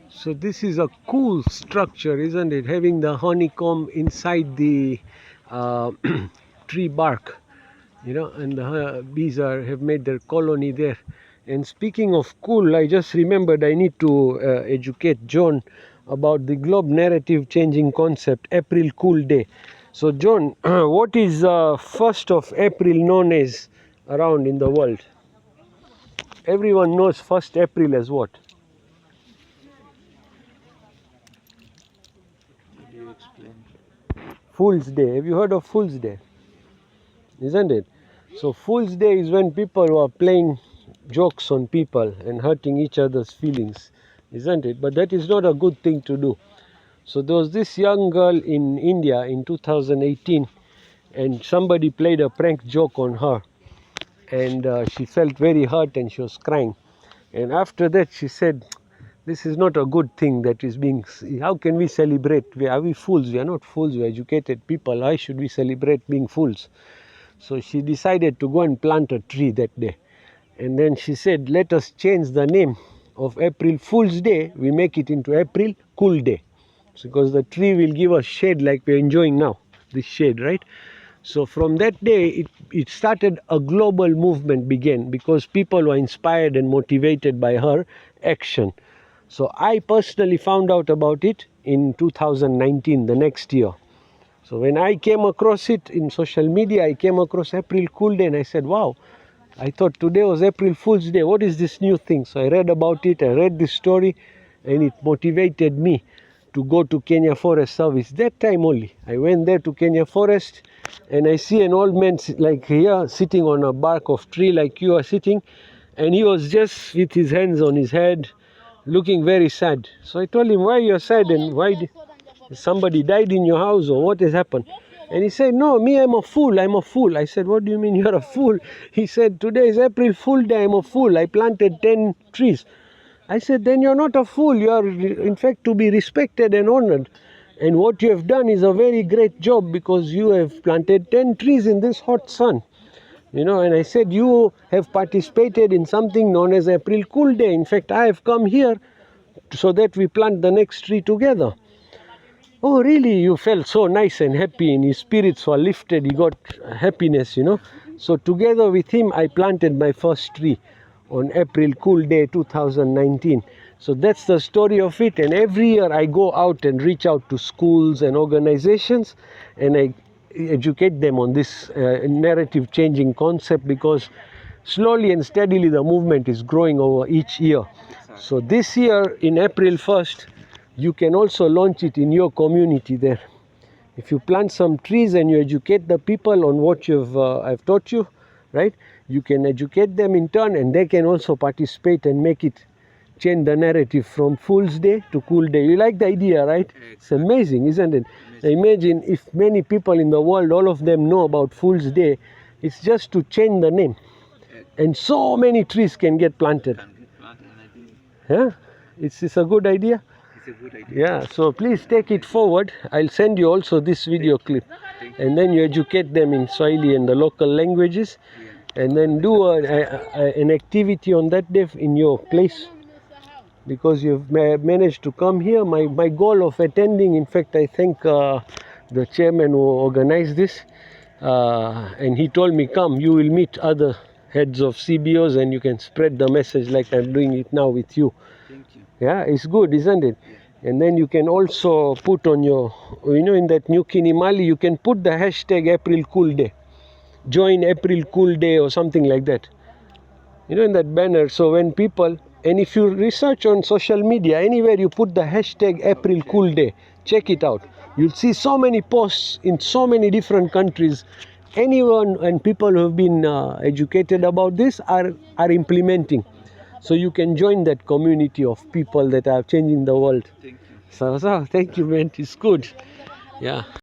So this is a cool structure, isn't it? Having the honeycomb inside the uh, tree bark, and the bees have made their colony there. And speaking of cool, I just remembered I need to educate John about the globe narrative changing concept, April Cool Day. So John, what is 1st of April known as around in the world? Everyone knows 1st April as what? How do you explain? Fool's Day. Have you heard of Fool's Day? Isn't it? So Fool's Day is when people are playing jokes on people and hurting each other's feelings, isn't it? But that is not a good thing to do. So there was this young girl in India in 2018, and somebody played a prank joke on her, and she felt very hurt and she was crying. And after that she said, this is not a good thing that is being, how can we celebrate? Are we fools? We are not fools, we are educated people. Why should we celebrate being fools? So she decided to go and plant a tree that day. And then she said, let us change the name of April Fool's Day. We make it into April Cool Day. Because the tree will give us shade like we're enjoying now, this shade, right? So from that day, it started a global movement began because people were inspired and motivated by her action. So I personally found out about it in 2019, the next year. So when I came across it in social media, I came across April Cool Day and I said, wow, I thought today was April Fool's Day. What is this new thing? So I read about it, I read this story, and it motivated me to go to Kenya Forest Service. That time only, I went there to Kenya Forest and I see an old man like here sitting on a bark of tree like you are sitting, and he was just with his hands on his head, looking very sad. So I told him, why you're sad and why somebody died in your house or what has happened? And he said, no, me, I'm a fool. I'm a fool. I said, what do you mean you're a fool? He said, today is April Fool Day. I'm a fool. I planted 10 trees. I said, then you're not a fool. You are, in fact, to be respected and honored. And what you have done is a very great job because you have planted 10 trees in this hot sun. And I said, you have participated in something known as April Cool Day. In fact, I have come here so that we plant the next tree together. Oh, really? You felt so nice and happy, and his spirits were lifted. He got happiness. So together with him, I planted my first tree on April Cool Day 2019. So that's the story of it. And every year I go out and reach out to schools and organizations, and I educate them on this narrative changing concept, because slowly and steadily the movement is growing over each year. So this year in April 1st, you can also launch it in your community there. If you plant some trees and you educate the people on what I've taught you, right? You can educate them in turn, and they can also participate and make it change the narrative from Fool's Day to Cool Day. You like the idea, right? It's amazing, isn't it? Imagine if many people in the world, all of them know about Fool's Day. It's just to change the name, and so many trees can get planted. Yeah, it's a good idea. Yeah, so please take it forward. I'll send you also this video clip, and then you educate them in Swahili and the local languages, and then do an activity on that day in your place, because you've managed to come here. My goal of attending, in fact, I thank the chairman who organized this, and he told me, come, you will meet other heads of CBOs and you can spread the message like I'm doing it now with you. Thank you. Yeah, it's good, isn't it? Yeah. And then you can also put on your, in that new Kinimali, you can put the hashtag April Cool Day. Join April Cool Day or something like that. In that banner. So when people, and if you research on social media, anywhere you put the hashtag April Cool Day, check it out. You'll see so many posts in so many different countries. Anyone and people who have been educated about this are implementing. So you can join that community of people that are changing the world. Thank you. So thank you, man. It's good. Yeah.